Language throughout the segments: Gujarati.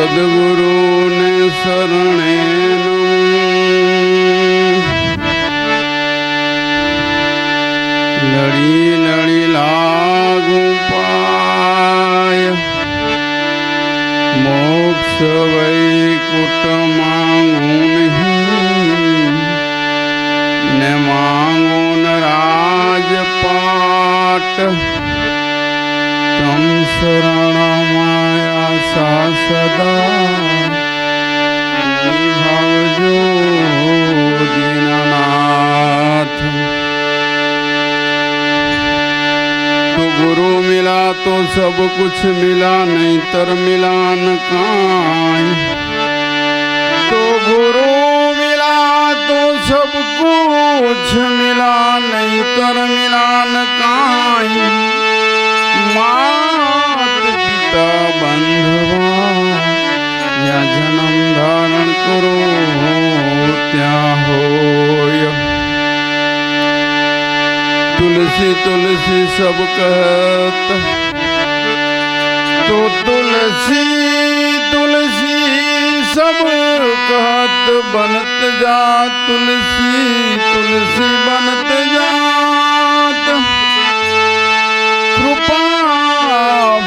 સદગુરુ ને શરણે લડી લડી લાગુ પાય મોક્ષ વૈકુટ માંગું નહીં ને માંગું રાજપાટ તમ શરણ માયા સદા નિભાવજો દીનનાથ। तो गुरु मिला तो सब कुछ मिला, नहीं तर मिला न काई। तो गुरु मिला तो सब कुछ मिला, नहीं तर मिला न काई। मात पिता बंधवा या जन्म धारण करो त्या होय। तुलसी तुलसी सब कहत, तो तुलसी तुलसी सब कहत बनत जा, तुलसी तुलसी बनत जात। कृपा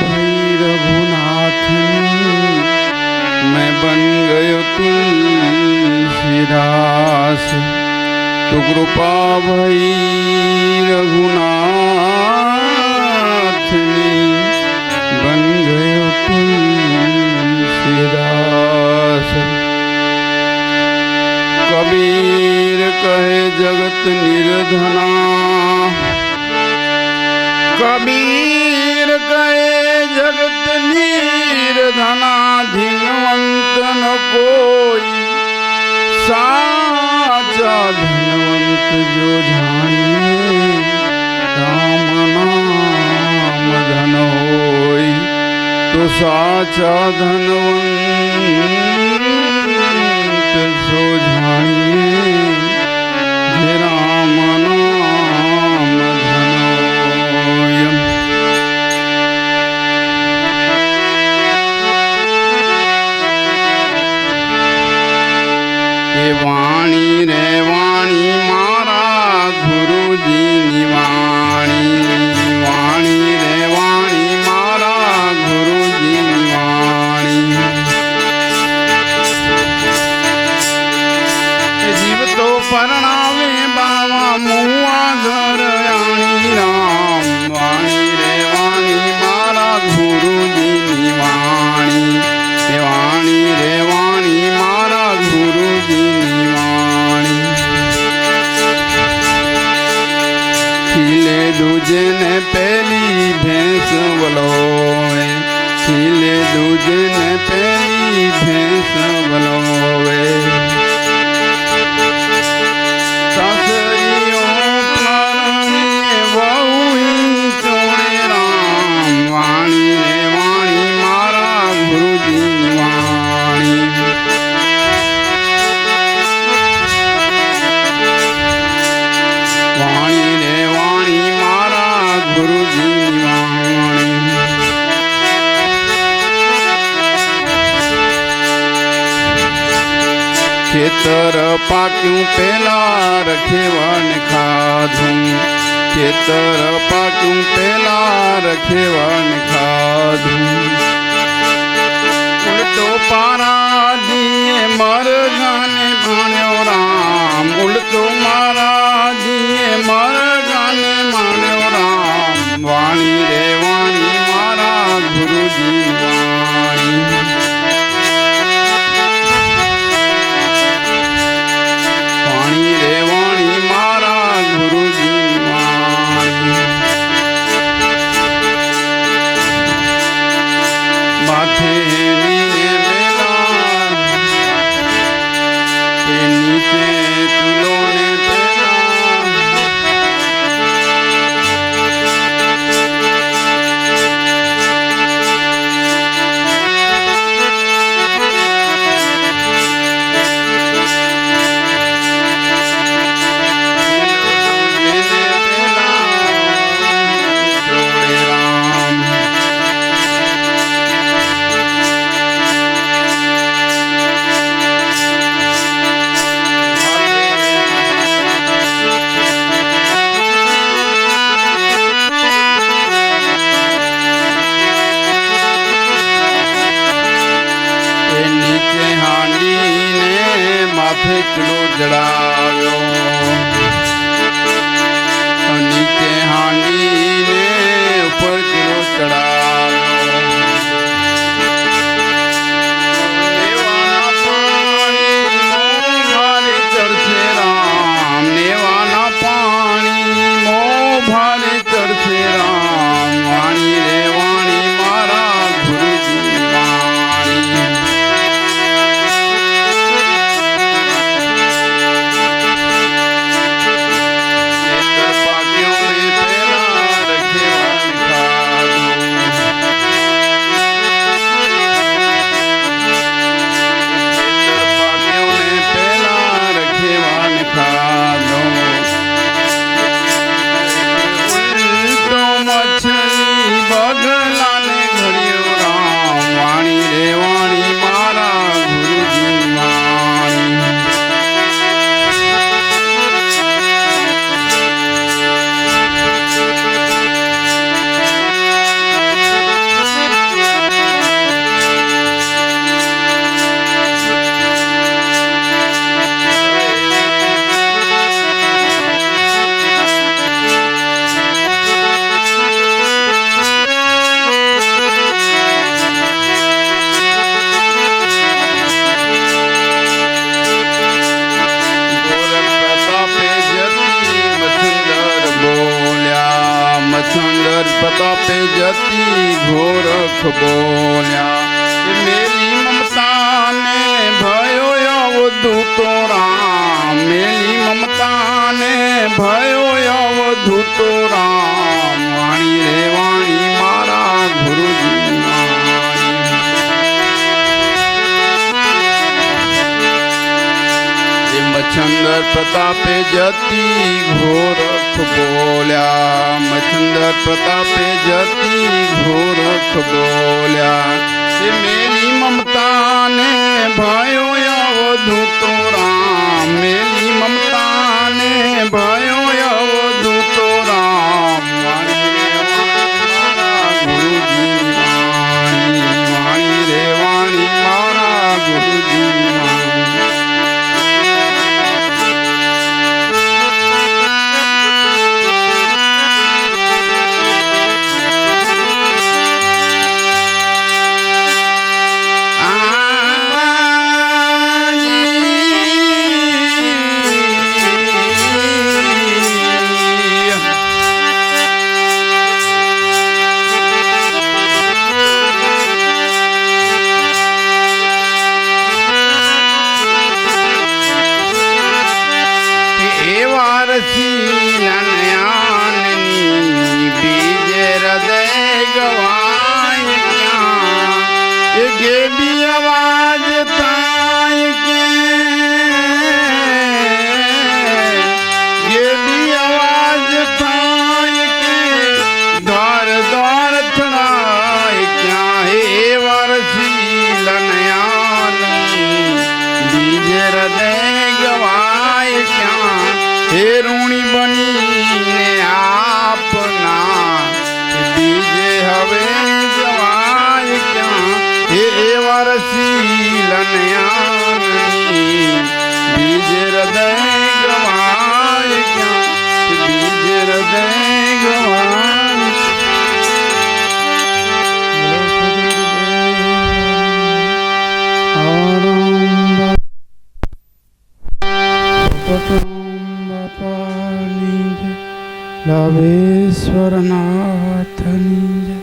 भई रघुनाथ मैं बन गयो तुलसीदास। तो कृपा भई रघुनाथ बन गयो तुलसीदास। कबीर कहे जगत निर्धना, कबीर कहे जगत निर्धना। धनवंत न कोई साचा धनवंत जो जानिए, राम नाम धन होई। तो साचा धनवंत जो जानिए, जे राम नाम धन होय। वाणी रे वाणी मारा गुरुजी निवाणी। वाणी रे वाणी मारा गुरुजी निवाणी। जीव तो परणावे बावा मुआ घर आणी राम। वाणी रे वाणी मारा गुरुजी निवाणी। वाणी रे वाणी मारा गुरुजी निवाणी। खिले दूजे ने पहली भैंस बलोवे, खिले दूजे ने पहली भैंस बलोवे। सासरियों परणे बहुई चोणे राम। वाणी रे वाणी मारा गुरुजी निवाणी। वाणी रे वाणी मारा गुरुजी निवाणी। खेतर पाक्यूं पेला रखेवन खाधूं। खेतर पाक्यूं पेला रखेवन खाधूं। उल्टो पारा दिए मर जाने मान्यो राम। उल्टो मारा दिए मर जाने मान्यो राम। वाणी रे वाणी मारा गुरुजी वाणी। वाणी रे वाणी मारा गुरुजी वाणी। माथे नीने मेला के नीचे तुलो ने પ્રતાપે જતી ગોરખ બોલ્યા કે મેલી મમતાને ભયો અવધૂતો રામ, મેલી મમતાને ભયો અવધૂતો રામ, વાણી રે વાણી મારા ગુરુજી મચ્છંદર પ્રતાપે જતી ગોરખ બોલ્યા, મચ્છંદર પ્રતાપે જતી ગોરખ બોલ્યા એ મેલી મમતાને ભયો અવધૂતો રામ, મેલી મમતાને ભયો અવધૂતો રામ, ગુરુજી વાણી રે વાણી મારા ગુરુજી વાણી વારસીલનયાનની બીજ હૃદય ગવાય ક્યાં, એ ગેબી અવાજ થાય કે, ગેબી અવાજ થાય કે દ્વાર દ્વાર થણાય ક્યાં, હે વારસીલનયાનની બીજ હૃદય ગવાય ક્યાં, હે ઋણી બનીને આપના બીજે હવે જવાય ક્યાં, હે વારસીલનયાનની બીજ હૃદય ગવાય ક્યાં, બીજ હૃદય ગવાય લાવેશ્વરનાથની જય.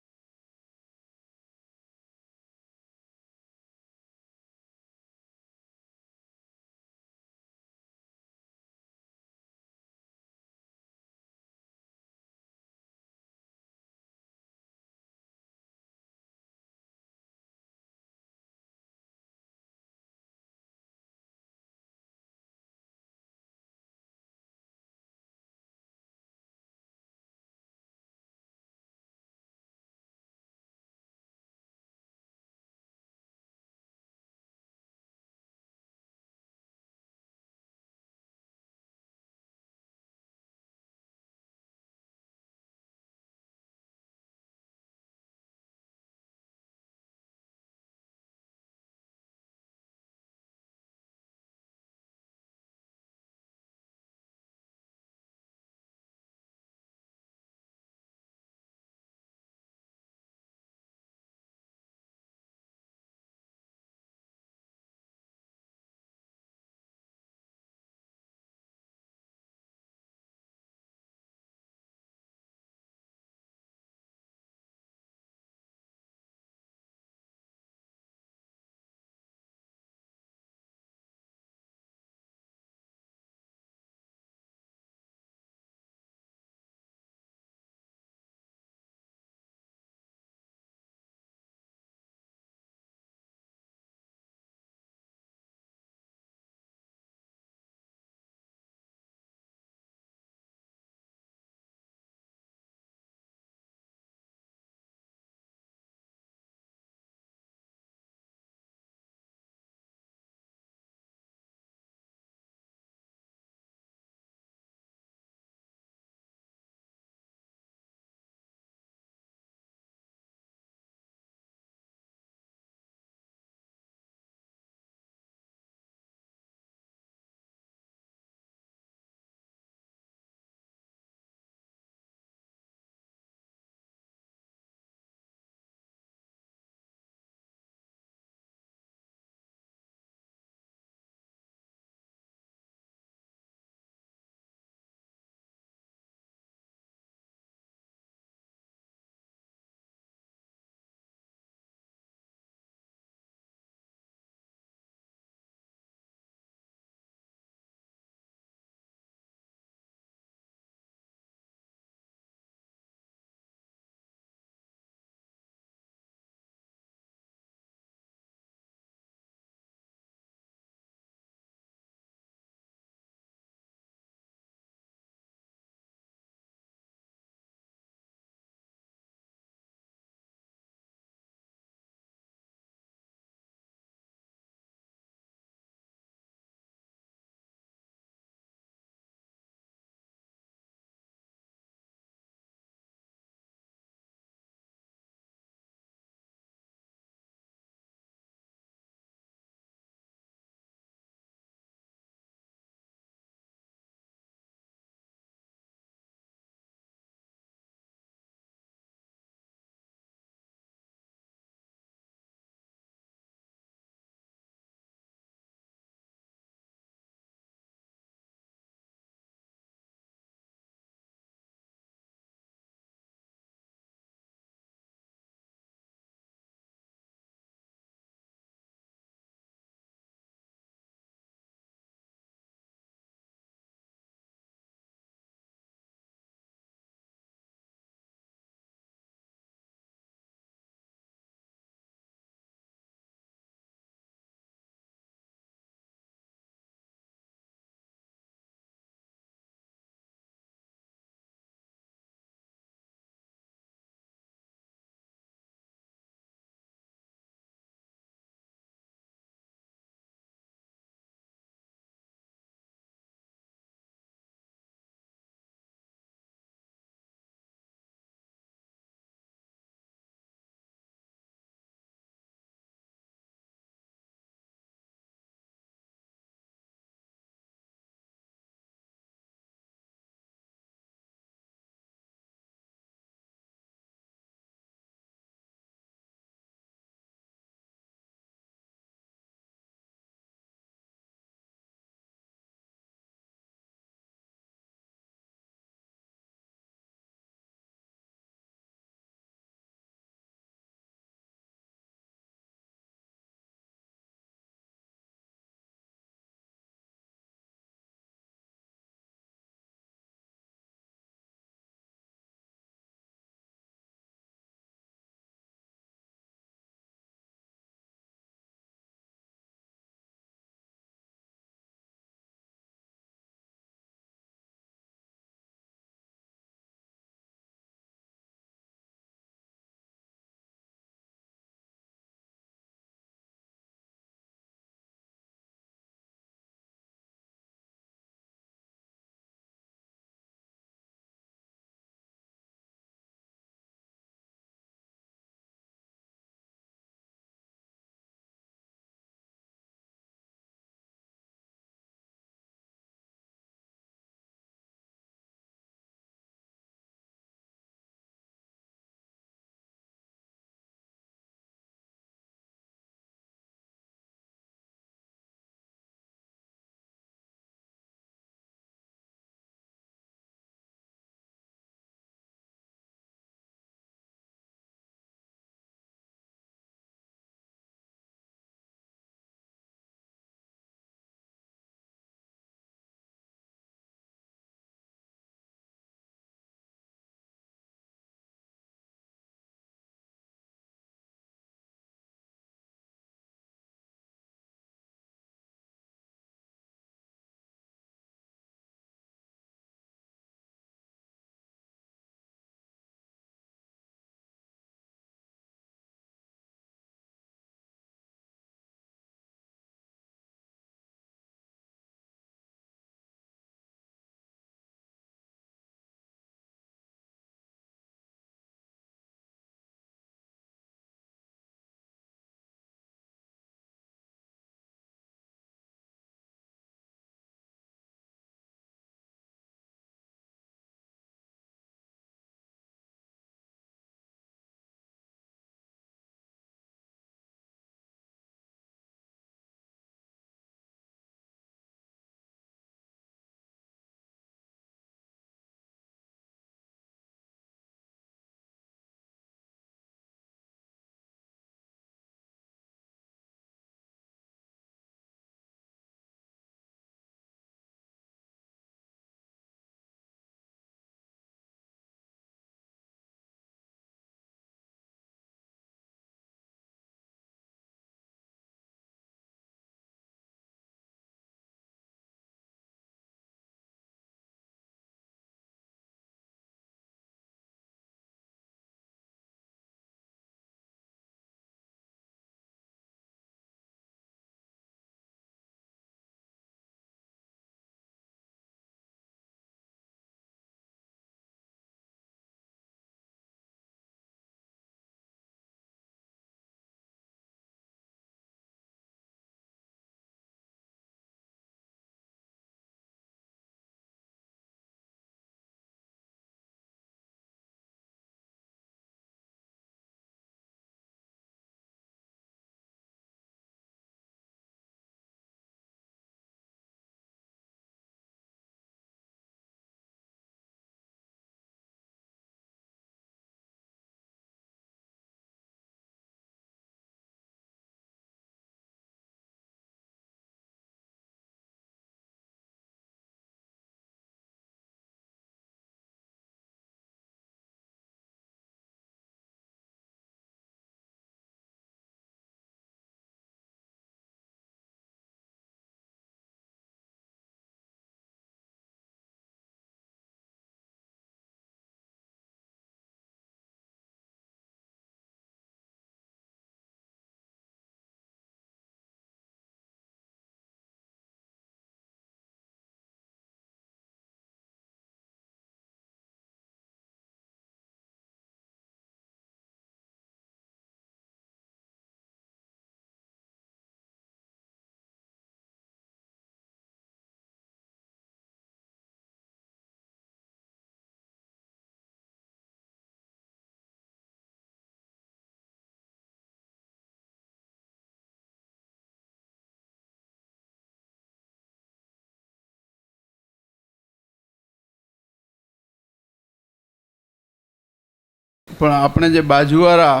પણ આપણે જે બાજુવાળા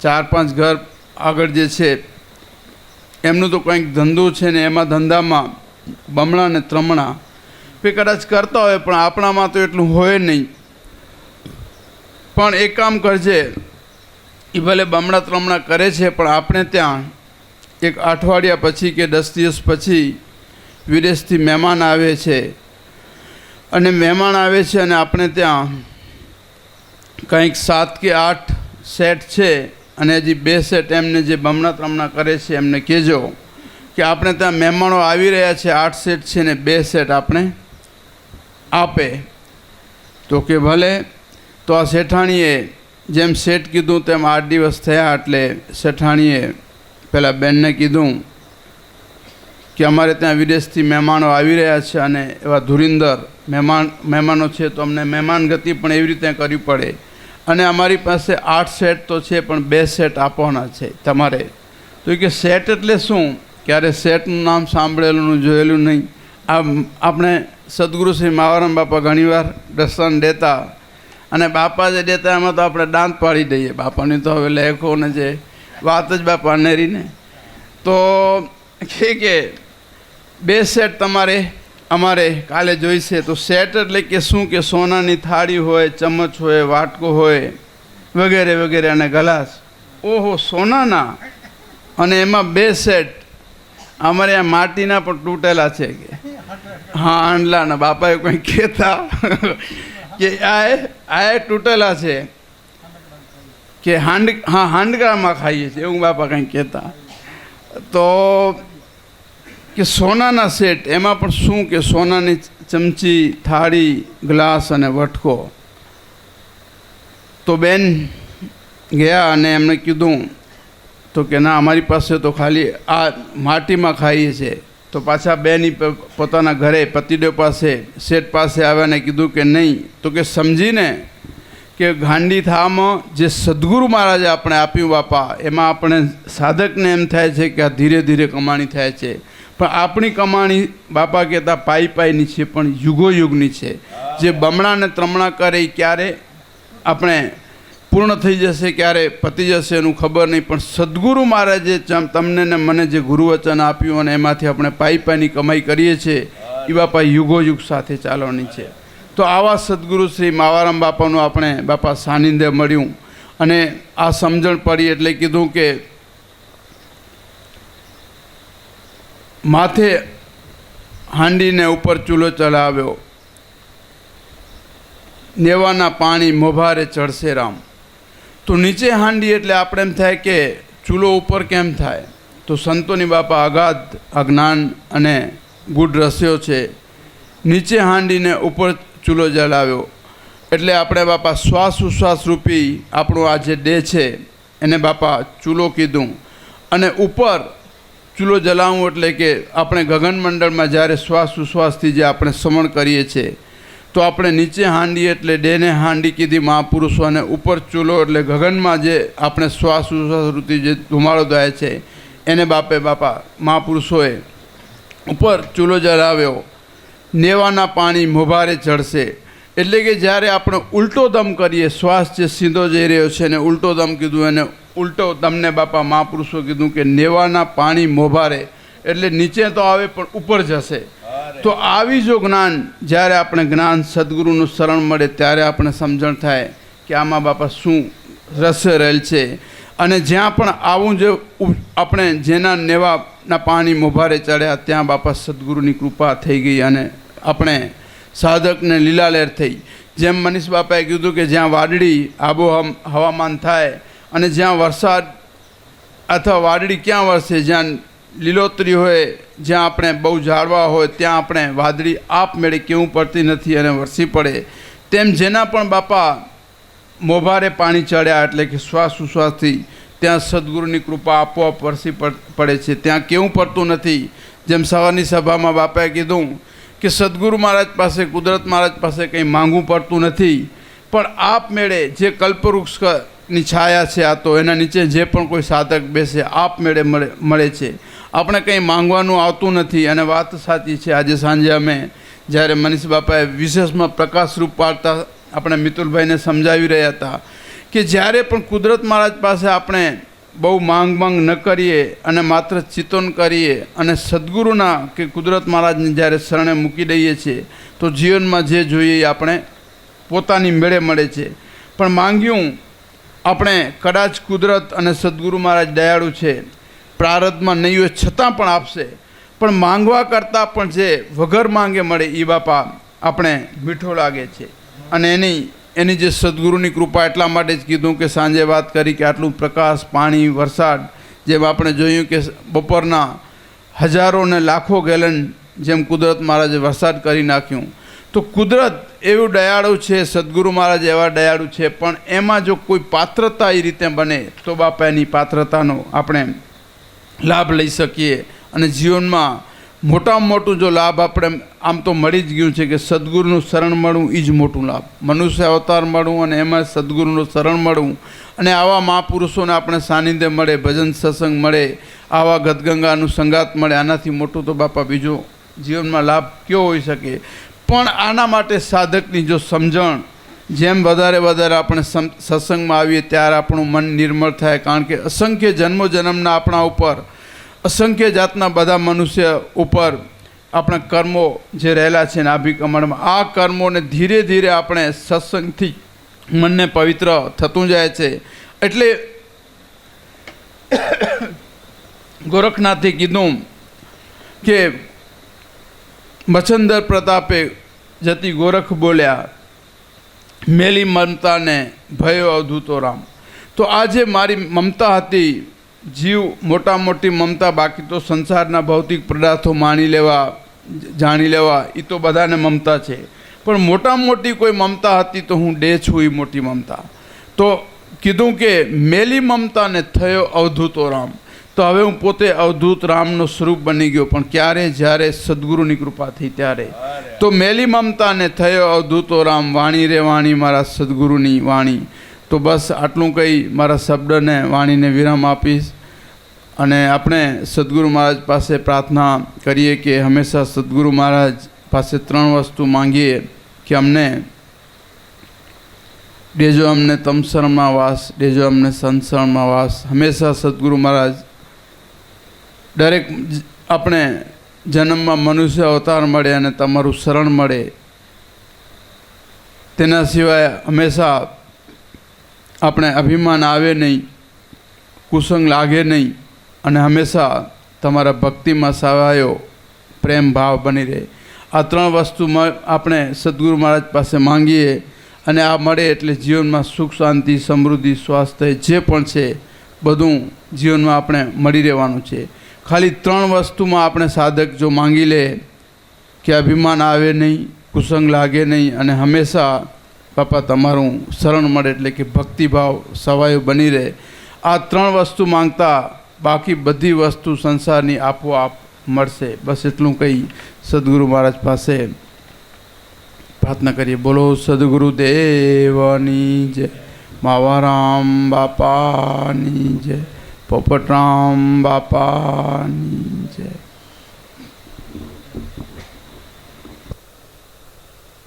4-5 ઘર આગળ જે છે એમનું તો કંઈક ધંધો છે ને એમાં ધંધામાં બમણા ને ત્રમણા એ કદાચ કરતા હોય, પણ આપણામાં તો એટલું હોય નહીં. પણ એક કામ કરજે, એ ભલે બમણા ત્રમણા કરે છે, પણ આપણે ત્યાં એક અઠવાડિયા પછી કે 10 દિવસ પછી વિદેશથી મહેમાન આવે છે, અને મહેમાન આવે છે અને આપણે ત્યાં કંઈક 7 કે 8 સેટ છે, અને હજી 2 સેટ એમને જે બમણા ત્રમણા કરે છે એમને કહેજો કે આપણે ત્યાં મહેમાનો આવી રહ્યા છે, 8 સેટ છે ને 2 સેટ આપણે આપે. તો કે ભલે. તો આ શેઠાણીએ જેમ સેટ કીધું તેમ 8 દિવસ થયા એટલે શેઠાણીએ પેલા બેનને કીધું કે અમારે ત્યાં વિદેશથી મહેમાનો આવી રહ્યા છે અને એવા ધુરિંદર મહેમાનો છે, તો અમને મહેમાન ગતિ પણ એવી રીતે કરવી પડે, અને અમારી પાસે 8 સેટ તો છે પણ 2 સેટ આપવાના છે તમારે. તો કે સેટ એટલે શું? ક્યારે સેટનું નામ સાંભળેલું જોયેલું નહીં. આપણે સદગુરુ શ્રી માવારામ બાપા ઘણીવાર દર્શન દેતા, અને બાપા જે દેતા એમાં તો આપણે દાંત પાડી દઈએ. બાપાની તો હવે લેખો ને જે વાત જ બાપા નેરીને. તો કે 2 સેટ તમારે અમારે કાલે જોઈશે. તો સેટ એટલે કે શું? કે સોનાની થાળી હોય, ચમચ હોય, વાટકો હોય, વગેરે વગેરે, અને ગ્લાસ. ઓહો, સોનાના! અને એમાં 2 સેટ. અમારે આ માટીના પણ તૂટેલા છે કે હા, આંડલાના. બાપાએ કંઈ કહેતા કે આ તૂટેલા છે કે હાંડકામાં ખાઈએ છીએ એવું બાપા કંઈ કહેતા. તો કે સોનાના સેટ, એમાં પણ શું? કે સોનાની ચમચી, થાળી, ગ્લાસ અને વટકો. તો બેન ગયા અને એમણે કીધું તો કે ના, અમારી પાસે તો ખાલી આ માટીમાં ખાઈએ છીએ. તો પાછા બેની પોતાના ઘરે પતિદેવ પાસે શેઠ પાસે આવ્યા ને કીધું કે નહીં. તો કે સમજીને કે ગાંડી થામાં જે સદગુરુ મહારાજે આપણે આપ્યું બાપા, એમાં આપણે સાધકને એમ થાય છે કે આ ધીરે ધીરે કમાણી થાય છે, પણ આપણી કમાણી બાપા કહેતા પાઈની છે, પણ યુગો યુગની છે. જે બમણા ને ત્રમણા કરે એ ક્યારે આપણે પૂર્ણ થઈ જશે, ક્યારે પતી જશે એનું ખબર નહીં. પણ સદગુરુ મહારાજે તમને ને મને જે ગુરુવચન આપ્યું અને એમાંથી આપણે પાઈની કમાઈ કરીએ છીએ, એ બાપા યુગો યુગ સાથે ચાલવાની છે. તો આવા સદગુરુ શ્રી માવારામ બાપાનું આપણે બાપા સાનિધ્ય મળ્યું, અને આ સમજણ પડી એટલે કીધું કે માથે હાંડીને ઉપર ચૂલો ચલાવ્યો, નેવાના પાણી મોભારે ચડશે રામ. તો નીચે હાંડી એટલે આપણે એમ થાય કે ચૂલો ઉપર કેમ થાય? તો સંતોની બાપા અગાધ અજ્ઞાન અને ગુડ રસ્યો છે. નીચે હાંડીને ઉપર ચૂલો જલાવ્યો એટલે આપણે બાપા શ્વાસ ઉશ્વાસ રૂપી આપણું આ જે દેહ છે એને બાપા ચૂલો કીધું. અને ઉપર ચૂલો જલાવવું એટલે કે આપણે ગગનમંડળમાં જ્યારે શ્વાસ ઉશ્વાસથી જે આપણે સમણ કરીએ છીએ, તો આપણે નીચે હાંડી એટલે દેહને હાંડી કીધી મહાપુરુષો, અને ઉપર ચૂલો એટલે ગગનમાં જે આપણે શ્વાસ ઉશ્વાસથી જે ધુમાડો થાય છે એને બાપા મહાપુરુષોએ ઉપર ચૂલો જલાવ્યો. નેવાના પાણી મોભારે ચડશે એટલે કે જ્યારે આપણે ઉલટો દમ કરીએ, શ્વાસ જે સીધો જઈ રહ્યો છે એને ઉલટો દમ કીધું, એને ઉલટો દમને બાપા મહાપુરુષો કીધું કે નેવાના પાણી મોભારે એટલે નીચે તો આવે પણ ઉપર જશે. તો આવી જો જ્ઞાન, જ્યારે આપણે જ્ઞાન સદગુરુનું શરણ મળે ત્યારે આપણે સમજણ થાય કે આમાં બાપા શું રહસ્ય રહેલ છે. અને જ્યાં પણ આવું જે આપણે જેના નેવાના પાણી મોભારે ચડ્યા ત્યાં બાપા સદગુરુની કૃપા થઈ ગઈ, અને આપણે સાધકને લીલાલેર થઈ. જેમ મનીષ બાપાએ કીધું કે જ્યાં વાદળી હવામાન થાય અને જ્યાં વરસાદ અથવા વાદળી ક્યાં વરસે? જ્યાં લીલોતરી હોય, જ્યાં આપણે બહુ ઝાડવા હોય ત્યાં આપણે વાદળી આપમેળે કેવું પડતી નથી અને વરસી પડે. તેમ જેના પણ બાપા મોભારે પાણી ચડ્યા એટલે કે શ્વાસ ઉશ્વાસથી, ત્યાં સદગુરુની કૃપા આપોઆપ વરસી પડે છે, ત્યાં કેવું પડતું નથી. જેમ સવારની સભામાં બાપાએ કીધું કે સદગુરુ મહારાજ પાસે, કુદરત મહારાજ પાસે કંઈ માંગવું પડતું નથી, પણ આપમેળે જે કલ્પવૃક્ષની છાયા છે આ તો એના નીચે જે પણ કોઈ સાધક બેસે આપમેળે મળે છે. આપણે કંઈ માંગવાનું આવતું નથી. અને વાત સાચી છે. આજે સાંજે અમે જ્યારે મનીષ બાપાએ વિશેષમાં પ્રકાશરૂપ પાડતા આપણે મિતુલભાઈને સમજાવી રહ્યા હતા કે જ્યારે પણ કુદરત મહારાજ પાસે આપણે બહુ માંગ ન કરીએ અને માત્ર ચિંતન કરીએ અને સદગુરુના કે કુદરત મહારાજને જ્યારે શરણે મૂકી દઈએ છીએ તો જીવનમાં જે જોઈએ એ આપણે પોતાની મેળે મળે છે. પણ માંગ્યું આપણે કદાચ કુદરત અને સદગુરુ મહારાજ દયાળુ છે, પ્રારબ્ધમાં નહીં હોય છતાં પણ આપશે, પણ માંગવા કરતાં પણ જે વગર માંગે મળે એ બાપા આપણે મીઠો લાગે છે. અને એની જે સદગુરુની કૃપા એટલા માટે જ કીધું કે સાંજે વાત કરી કે આટલું પ્રકાશ, પાણી, વરસાદ, જેમ આપણે જોયું કે બપોરના હજારો ને લાખો ગેલન જેમ કુદરત મહારાજે વરસાદ કરી નાખ્યું. તો કુદરત એવું દયાળુ છે, સદગુરુ મહારાજ એવા દયાળુ છે, પણ એમાં જો કોઈ પાત્રતા એ રીતે બને તો બાપા એની પાત્રતાનો આપણે લાભ લઈ શકીએ. અને જીવનમાં મોટામાં મોટું જો લાભ આપણે આમ તો મળી જ ગયું છે કે સદગુરુનું શરણ મળવું એ જ મોટું લાભ. મનુષ્ય અવતાર મળવું અને એમાં સદગુરુનું શરણ મળવું અને આવા મહાપુરુષોને આપણે સાનિધ્ય મળે, ભજન સત્સંગ મળે, આવા ગદગંગાનું સંગાત મળે, આનાથી મોટું તો બાપા બીજો જીવનમાં લાભ કયો હોઈ શકે. પણ આના માટે સાધકની જો સમજણ, જેમ વધારે આપણે સત્સંગમાં આવીએ ત્યારે આપણું મન નિર્મળ થાય. કારણ કે અસંખ્ય જન્મો જન્મના આપણા ઉપર, અસંખ્ય જાતના બધા મનુષ્ય ઉપર આપણા કર્મો જે રહેલા છે નાભિ કમળમાં, આ કર્મોને ધીરે ધીરે આપણે સત્સંગથી મનને પવિત્ર થતું જાય છે. એટલે ગોરખનાથે કીધું કે મચ્છંદર પ્રતાપે જતી ગોરખ બોલ્યા, મેલી મમતાને ભયો અવધૂતો રામ. તો આ જે મારી મમતા હતી, જીવ મોટા મોટી મમતા, બાકી તો સંસારના ભૌતિક પદાર્થો જાણી લેવા એ તો બધાને મમતા છે, પણ મોટામાં મોટી કોઈ મમતા હતી તો હું ડે છું, એ મોટી મમતા. તો કીધું કે મેલી મમતાને થયો અવધૂતો રામ. તો હવે હું પોતે અવધૂત રામનો સ્વરૂપ બની ગયો, પણ ક્યારે? જ્યારે સદગુરુની કૃપા થઈ ત્યારે. તો મેલી મમતાને થયો અવધૂતો રામ, વાણી રે વાણી મારા સદગુરુની વાણી. તો બસ આટલું કહી મારા શબ્દને, વાણીને વિરામ આપીશ. અને આપણે સદગુરુ મહારાજ પાસે પ્રાર્થના કરીએ કે હંમેશા સદગુરુ મહારાજ પાસે 3 વસ્તુ માંગીએ કે અમને દેજો અમને તમશરણમાં વાસ, દેજો અમને સંશરણમાં વાસ. હંમેશા સદગુરુ મહારાજ દરેક આપણે જન્મમાં મનુષ્ય અવતાર મળે અને તમારું શરણ મળે, તેના સિવાય હંમેશા આપણે અભિમાન આવે નહીં, કુસંગ લાગે નહીં, અને હંમેશા તમારા ભક્તિમાં સવાયો પ્રેમ ભાવ બની રહે. આ 3 વસ્તુમાં આપણે સદગુરુ મહારાજ પાસે માંગીએ અને આ મળે એટલે જીવનમાં સુખ, શાંતિ, સમૃદ્ધિ, સ્વાસ્થ્ય જે પણ છે બધું જીવનમાં આપણે મળી રહેવાનું છે. ખાલી 3 વસ્તુમાં આપણે સાધક જો માંગી લે કે અભિમાન આવે નહીં, કુસંગ લાગે નહીં, અને હંમેશા બાપા તમારું શરણ મળે એટલે કે ભક્તિભાવ સવાયો બની રહે. આ 3 વસ્તુ માંગતા બાકી બધી વસ્તુ સંસારની આપોઆપ મળશે. બસ એટલું કહી સદગુરુ મહારાજ પાસે પ્રાર્થના કરીએ. બોલો સદગુરુદેવની જય, માવારામ બાપાની જય, પોપટરામ બાપાની જય.